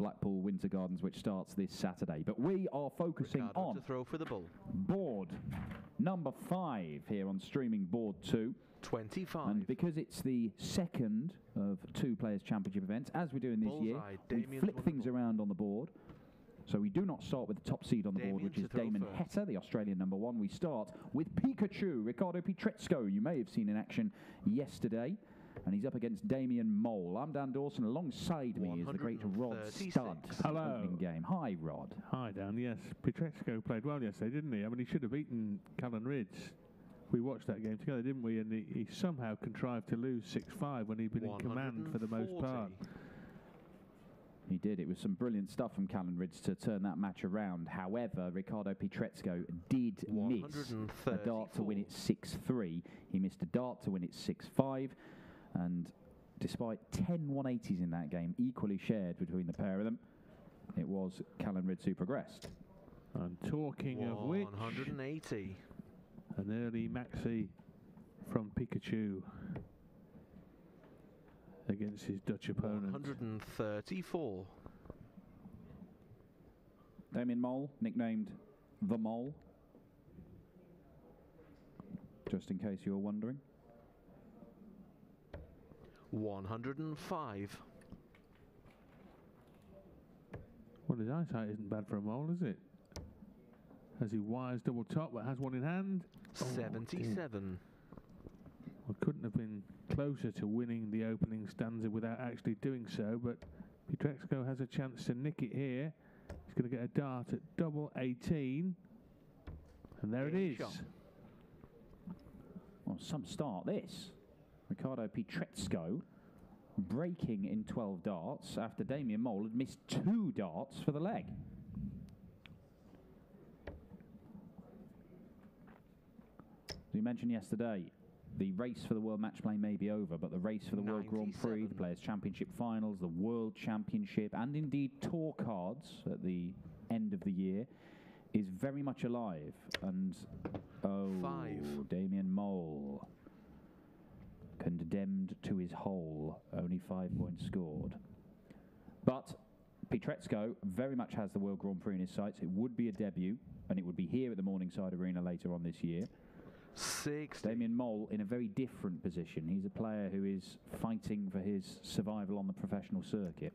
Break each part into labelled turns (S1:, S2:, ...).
S1: Blackpool Winter Gardens, which starts this Saturday. But we are focusing
S2: Ricardo
S1: on
S2: to throw for the ball.
S1: Board number 5 here on streaming board 2.
S2: 25.
S1: And because it's the second of 2 Players Championship events, as we're doing this year, we flip things around on the board. So we do not start with the top seed on the board, which is Damon Heta, the Australian number 1. We start with Pikachu, Ricardo Pietreczko. You may have seen in action yesterday. And he's up against Damian Wol. I'm Dan Dawson. Alongside me is the great Rod Stud.
S3: Hello.
S1: Opening game. Hi, Rod.
S3: Hi, Dan. Yes, Pietreczko played well yesterday, didn't he? I mean, he should have beaten Callan Ridge. We watched that game together, didn't we? And he somehow contrived to lose 6-5 when he'd been in command for the most part.
S1: He did. It was some brilliant stuff from Callan Ridge to turn that match around. However, Ricardo Pietreczko did miss a dart to win it 6-3. He missed a dart to win it 6-5. And despite 10 180s in that game, equally shared between the pair of them, it was Callan Ridge who progressed.
S3: And talking of which,
S2: 180.
S3: An early maxi from Pikachu against his Dutch opponent.
S2: 134.
S1: Damian Wol, nicknamed The Mole, just in case you were wondering.
S2: 105.
S3: Well, his eyesight isn't bad for a mole, is it? As he wires double top, but has one in hand.
S2: 77.
S3: Well, couldn't have been closer to winning the opening stanza without actually doing so, but Pietreczko has a chance to nick it here. He's going to get a dart at double 18. And there it is.
S2: Shot.
S1: Well, some start this. Ricardo Pietreczko breaking in 12 darts after Damian Wol had missed 2 darts for the leg. As we mentioned yesterday, the race for the World Match Play may be over, but the race for the World Grand Prix, the Players Championship Finals, the World Championship, and indeed Tour cards at the end of the year is very much alive. And, Damian Wol condemned to his hole, only 5 points scored. But Pietreczko very much has the World Grand Prix in his sights. It would be a debut, and it would be here at the Morningside Arena later on this year.
S2: 60.
S1: Damian Wol in a very different position. He's a player who is fighting for his survival on the professional circuit.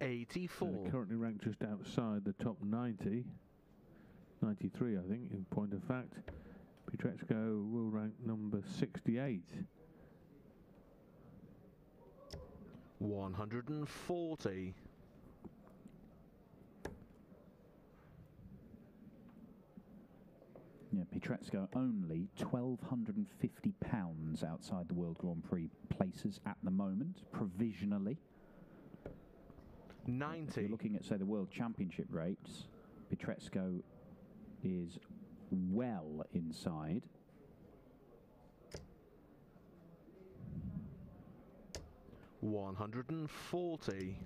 S2: 84.
S3: Currently ranked just outside the top 90. 93, I think, in point of fact. Pietreczko will rank number 68.
S2: 140.
S1: Yeah, Pietreczko only £1,250 outside the World Grand Prix places at the moment, provisionally.
S2: 90.
S1: If you're looking at, say, the World Championship rates, Pietreczko is well inside.
S2: $140.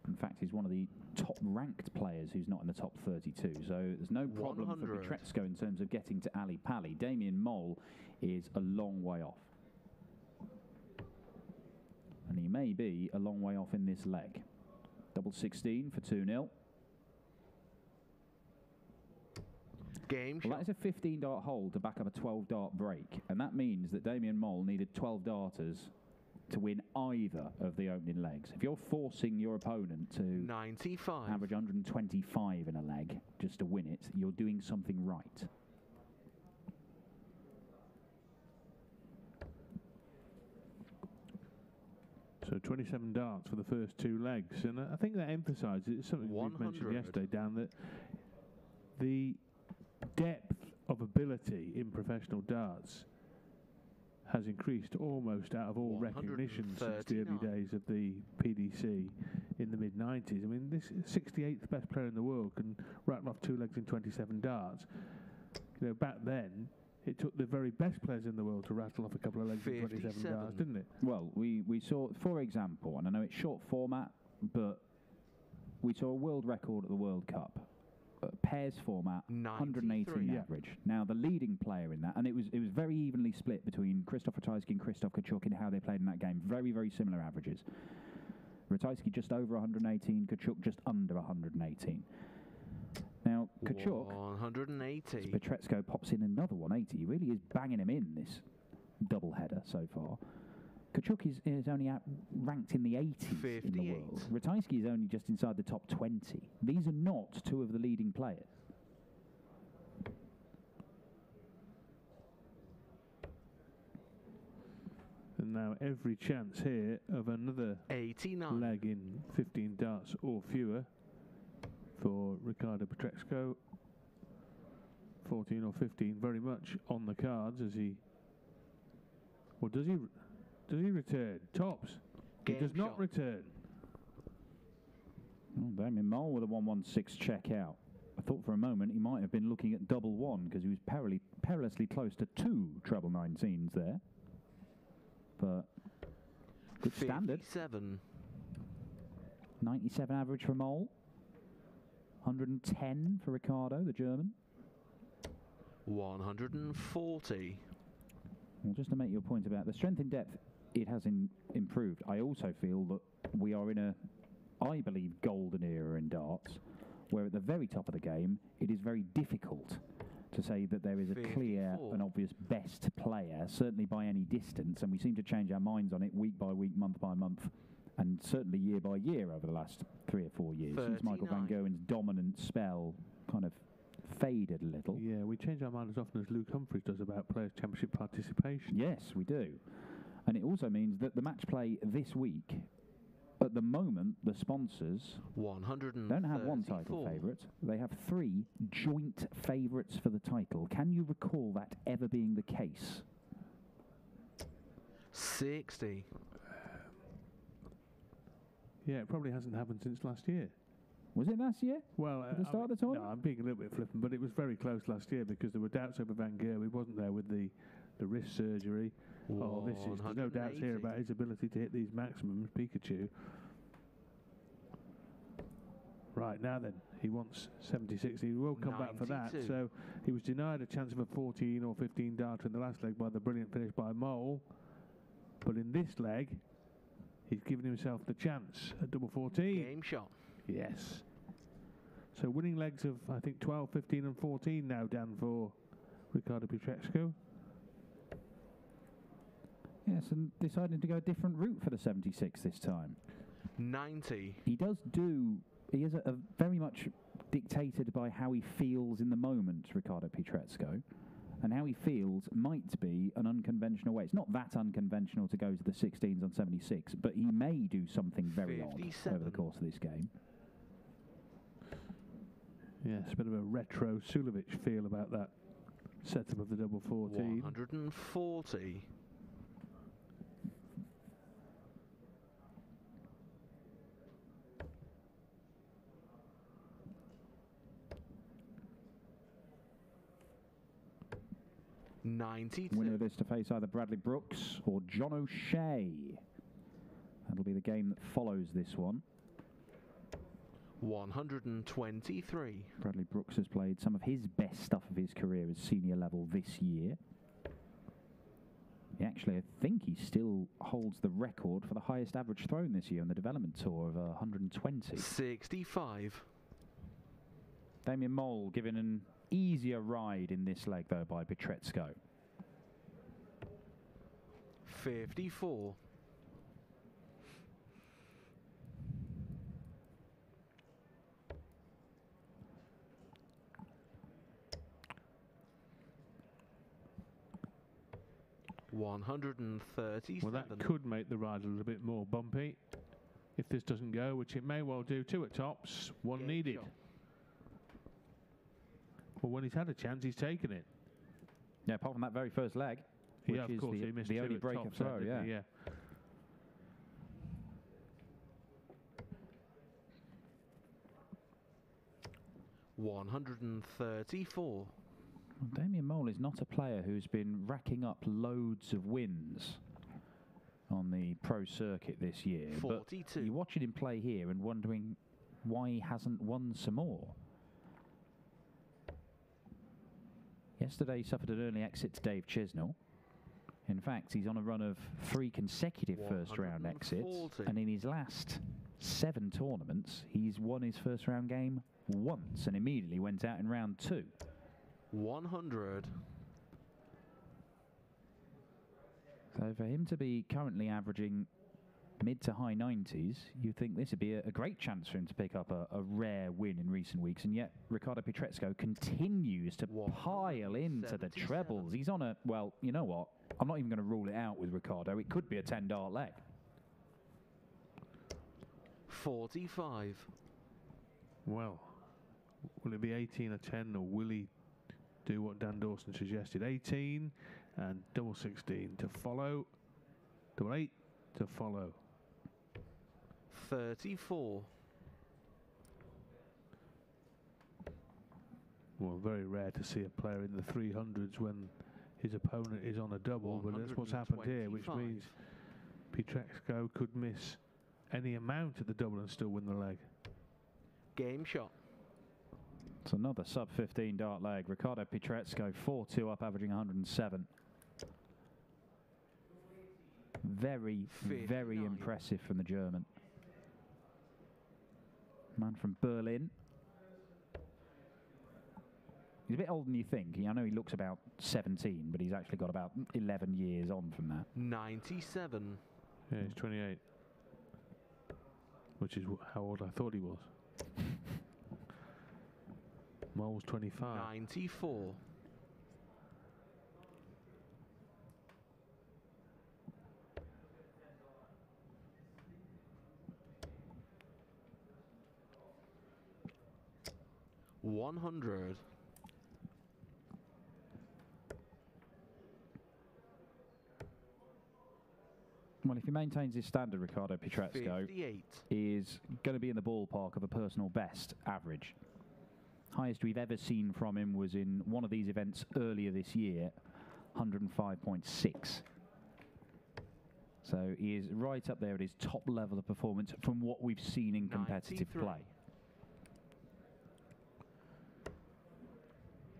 S1: In fact, he's one of the top-ranked players who's not in the top 32. So there's no problem
S2: 100.
S1: for Pietreczko in terms of getting to Ali Pali. Damian Wol is a long way off. And he may be a long way off in this leg. Double 16 for 2-0.
S2: Game
S1: Well, that is a 15-dart hole to back up a 12-dart break. And that means that Damian Wol needed 12 darters to win either of the opening legs. If you're forcing your opponent to
S2: 95.
S1: average 125 in a leg just to win it, you're doing something right.
S3: So 27 darts for the first 2 legs, and I think that emphasises something we mentioned yesterday, Dan, that the depth of ability in professional darts has increased almost out of all recognition since the early days of the PDC in the mid-90s. I mean, this 68th best player in the world can rattle off 2 legs in 27 darts. You know, back then, it took the very best players in the world to rattle off a couple of legs in 27 darts, didn't it?
S1: Well, we saw, for example, and I know it's short format, but we saw a world record at the World Cup pairs format, 118 average. Now the leading player in that, and it was very evenly split between Krzysztof Ratajski and Krzysztof Kachuk in how they played in that game. Very, very similar averages. Ratajski just over 118, Kachuk just under 118. Now Kachuk,
S2: 180.
S1: Pietreczko pops in another 180. He really is banging him in this double header so far. Kachuk is only ranked in the 80s in the world. Ratajski is only just inside the top 20. These are not two of the leading players.
S3: And now every chance here of another
S2: 89
S3: leg in 15 darts or fewer for Ricardo Pietreczko. 14 or 15 very much on the cards as he... Well, does he return? Tops. He does not return.
S1: Oh, Damian Wol with a 116 check out. I thought for a moment he might have been looking at double one because he was perilously close to 2 treble 19s there. But good standard. 97 average for Wol. 110 for Ricardo, the German.
S2: 140.
S1: Well, just to make your point about the strength in depth, it has improved. I also feel that we are in a, I believe, golden era in darts, where at the very top of the game, it is very difficult to say that there is a 54. Clear and obvious best player, certainly by any distance, and we seem to change our minds on it week by week, month by month, and certainly year by year over the last 3 or 4 years, 39. Since Michael van Gerwen's dominant spell kind of faded a little.
S3: Yeah, we change our mind as often as Luke Humphries does about Players Championship participation.
S1: Yes, we do. And it also means that the match play this week, at the moment, the sponsors don't have one title favourite. They have 3 joint favourites for the title. Can you recall that ever being the case?
S2: 60.
S3: Yeah, it probably hasn't happened since last year.
S1: Was it last year?
S3: Well,
S1: at the start of the tournament?
S3: No, I'm being a little bit flippant, but it was very close last year because there were doubts over Van Gerwen. He wasn't there with the wrist surgery. Oh, there's no doubts here about his ability to hit these maximums, Pikachu. Right, now then, he wants 76. He will come 92. Back for that. So he was denied a chance of a 14 or 15 darter in the last leg by the brilliant finish by Wol. But in this leg, he's given himself the chance at double 14.
S2: Game shot.
S3: Yes. So winning legs of, I think, 12, 15 and 14 now, Dan, for Ricardo Pietreczko.
S1: Yes, and deciding to go a different route for the 76 this time.
S2: 90.
S1: He is a very much dictated by how he feels in the moment, Ricardo Pietreczko, and how he feels might be an unconventional way. It's not that unconventional to go to the 16s on 76, but he may do something very 57. Odd over the course of this game.
S3: Yes, a bit of a retro Sulovic feel about that setup of the double 14.
S2: 140.
S1: Winner of this to face either Bradley Brooks or John O'Shea. That'll be the game that follows this one.
S2: 123.
S1: Bradley Brooks has played some of his best stuff of his career at senior level this year. Actually, I think he still holds the record for the highest average thrown this year on the development tour of 120.
S2: 65.
S1: Damian Wol given an easier ride in this leg, though, by Pietreczko.
S2: 54. $137.
S3: Well, that could make the ride a little bit more bumpy if this doesn't go, which it may well do. 2 at tops, 1 needed. Shot. Well, when he's had a chance, he's taken it.
S1: Yeah, apart from that very first leg, which
S3: of
S1: is
S3: course, he missed
S1: the only break of throw,
S3: yeah.
S2: 134.
S1: Well, Damian Wol is not a player who's been racking up loads of wins on the pro circuit this year.
S2: 42.
S1: But you're watching him play here and wondering why he hasn't won some more. Yesterday he suffered an early exit to Dave Chisnell. In fact, he's on a run of 3 consecutive first-round exits, and in his last 7 tournaments, he's won his first-round game once and immediately went out in round 2.
S2: 100.
S1: So for him to be currently averaging mid to high 90s, you'd think this would be a great chance for him to pick up a rare win in recent weeks, and yet Ricardo Pietreczko continues to pile into the trebles. He's on a, well, you know what? I'm not even going to rule it out with Ricardo. It could be a 10-dart leg.
S2: 45.
S3: Well, will it be 18 or 10, or will he do what Dan Dawson suggested? 18 and double 16 to follow. Double 8 to follow.
S2: 34.
S3: Well, very rare to see a player in the 300s when his opponent is on a double, but that's what's happened here, which means Pietreczko could miss any amount at the double and still win the leg.
S2: Game shot.
S1: It's another sub-15 dart leg. Ricardo Pietreczko 4-2 up, averaging 107. Very,
S2: 59.
S1: very impressive from the German. Man from Berlin. He's a bit older than you think. I know he looks about 17, but he's actually got about 11 years on from that.
S2: 97.
S3: Yeah, he's 28. Which is how old I thought he was. Mole's 25.
S2: 94. $100.
S1: Well, if he maintains his standard, Ricardo Pietreczko
S2: 58.
S1: is going to be in the ballpark of a personal best average. Highest we've ever seen from him was in one of these events earlier this year, 105.6. So he is right up there at his top level of performance from what we've seen in competitive
S2: 93.
S1: play.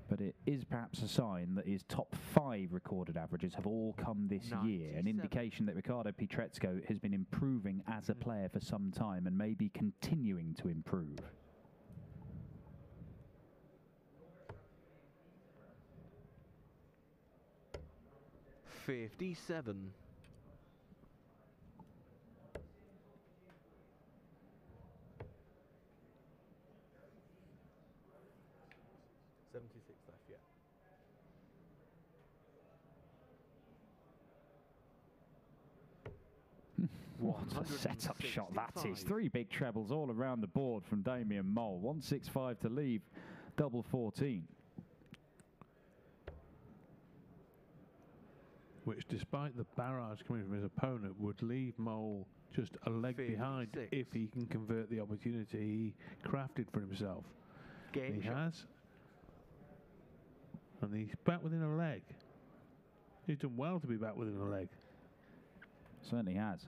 S1: But it is perhaps a sign that his top 5 recorded averages have all come this year, an indication that Ricardo Pietreczko has been improving as a player for some time and may be continuing to improve.
S2: $57. Left, yeah.
S1: What a setup shot that is. 3 big trebles all around the board from Damian Wol. 165 to leave, double 14.
S3: Which, despite the barrage coming from his opponent, would leave Mole just a leg
S2: 56.
S3: behind if he can convert the opportunity he crafted for himself.
S2: Game
S3: he
S2: shot.
S3: has. And he's back within a leg. He's done well to be back within a leg.
S1: Certainly has.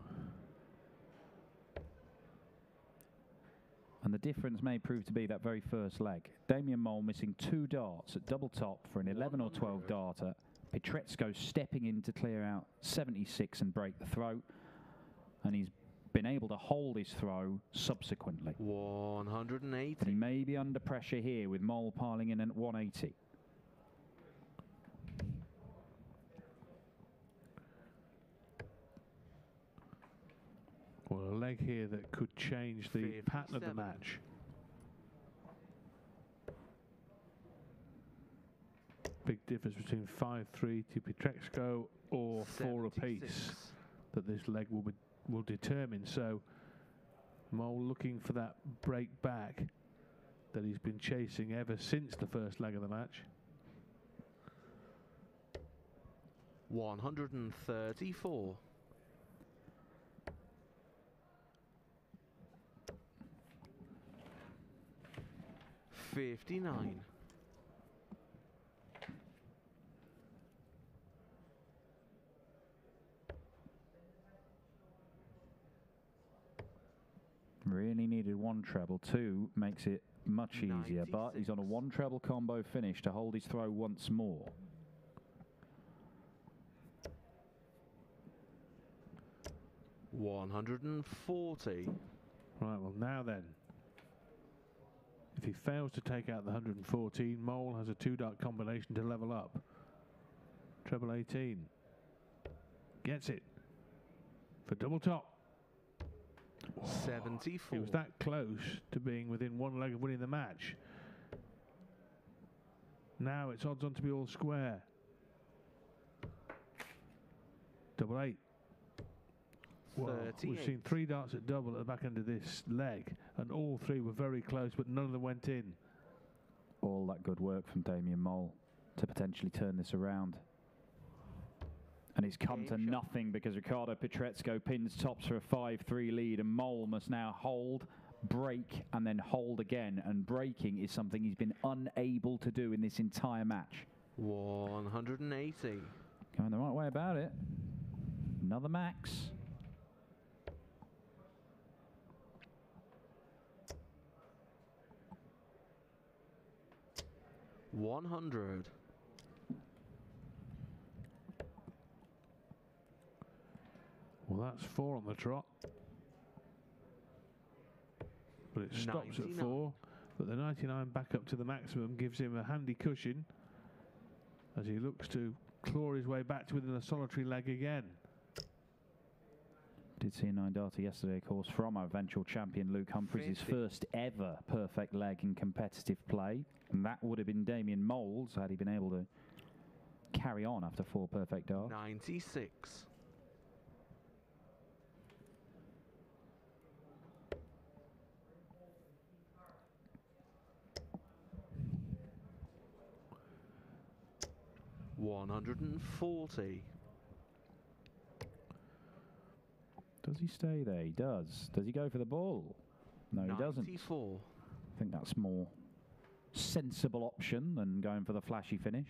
S1: And the difference may prove to be that very first leg. Damian Wol missing 2 darts at double top for an 11 or 12 darter. Pietreczko stepping in to clear out 76 and break the throw. And he's been able to hold his throw subsequently.
S2: 180.
S1: But he may be under pressure here with Wol piling in at 180.
S3: Well, a leg here that could change the
S2: 57.
S3: pattern of the match. Big difference between 5-3 to Pietreczko or 4 apiece that this leg will determine. So Mole looking for that break back that he's been chasing ever since the first leg of the match.
S2: 134. $59.
S1: Really needed 1 treble. 2 makes it much easier, but he's on a 1 treble combo finish to hold his throw once more.
S2: $140.
S3: Right, well now then, if he fails to take out the 114, Mole has a 2-dart combination to level up. Treble 18. Gets it for double top.
S2: 74.
S3: He was that close to being within 1 leg of winning the match. Now it's odds on to be all square. Double 8. Well, we've seen 3 darts at double at the back end of this leg, and all 3 were very close, but none of them went in.
S1: All that good work from Damian Wol to potentially turn this around. And it's come to nothing because Ricardo Pietreczko pins tops for a 5-3 lead, and Wol must now hold, break, and then hold again. And breaking is something he's been unable to do in this entire match.
S2: 180.
S1: Going the right way about it. Another max.
S2: $100.
S3: Well, that's 4 on the trot. But it stops 99. At 4. But the 99 back up to the maximum gives him a handy cushion as he looks to claw his way back to within a solitary leg again.
S1: Did see a 9-darter yesterday, of course, from our eventual champion Luke Humphries, his first ever perfect leg in competitive play. And that would have been Damian Wol's had he been able to carry on after 4 perfect darts.
S2: 96. $140.
S1: Does he stay there? He does. Does he go for the ball? No, he doesn't.
S2: 94.
S1: I think that's more sensible option than going for the flashy finish.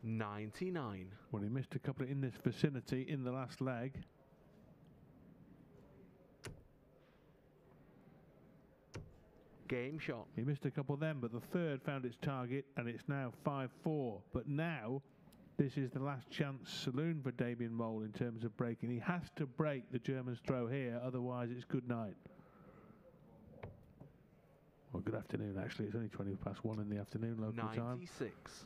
S2: $99.
S3: Well, he missed a couple in this vicinity in the last leg.
S2: Game shot.
S3: He missed a couple then, but the third found its target, and it's now 5-4. But now, this is the last chance saloon for Damian Wol in terms of breaking. He has to break the German's throw here, otherwise it's good night. Well, good afternoon, actually. It's only 1:20 in the afternoon local
S2: 96.
S3: time.
S2: 96.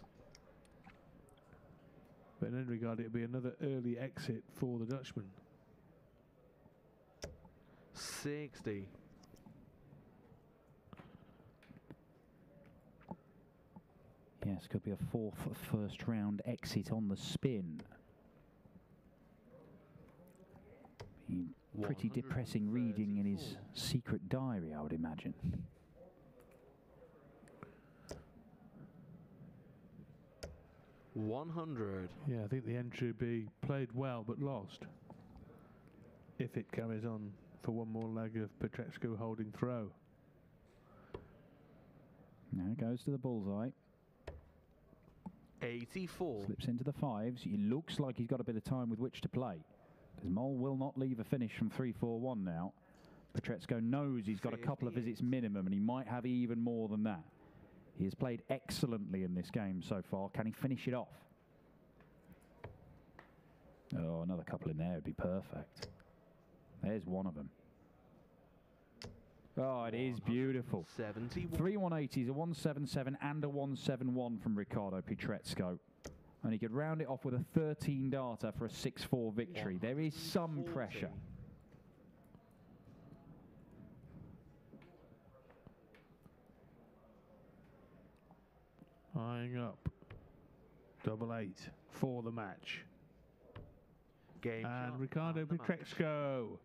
S3: But in any regard, it'll be another early exit for the Dutchman.
S2: 60.
S1: Yes, could be a 4th first round exit on the spin. Pretty depressing reading in his secret diary, I would imagine.
S2: $100.
S3: Yeah, I think the entry would be played well but lost if it carries on for one more leg of Pietreczko holding throw.
S1: Now it goes to the bullseye.
S2: 84.
S1: Slips into the 5s. It looks like he's got a bit of time with which to play, because Wol will not leave a finish from 3-4-1 now. Pietreczko knows he's got a couple of visits minimum, and he might have even more than that. He has played excellently in this game so far. Can he finish it off? Oh, another couple in there would be perfect. There's one of them. Oh, it is beautiful. 3 180s, a 177 and a 171 from Ricardo Pietreczko. And he could round it off with a 13-darter for a 6-4 victory. There is some pressure.
S3: Eyeing up. Double 8 for the match. And Ricardo Pietreczko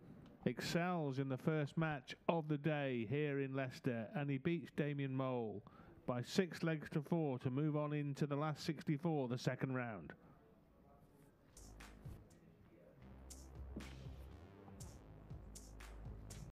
S3: excels in the first match of the day here in Leicester, and he beats Damian Wol by 6 legs to 4 to move on into the last 64, the second round.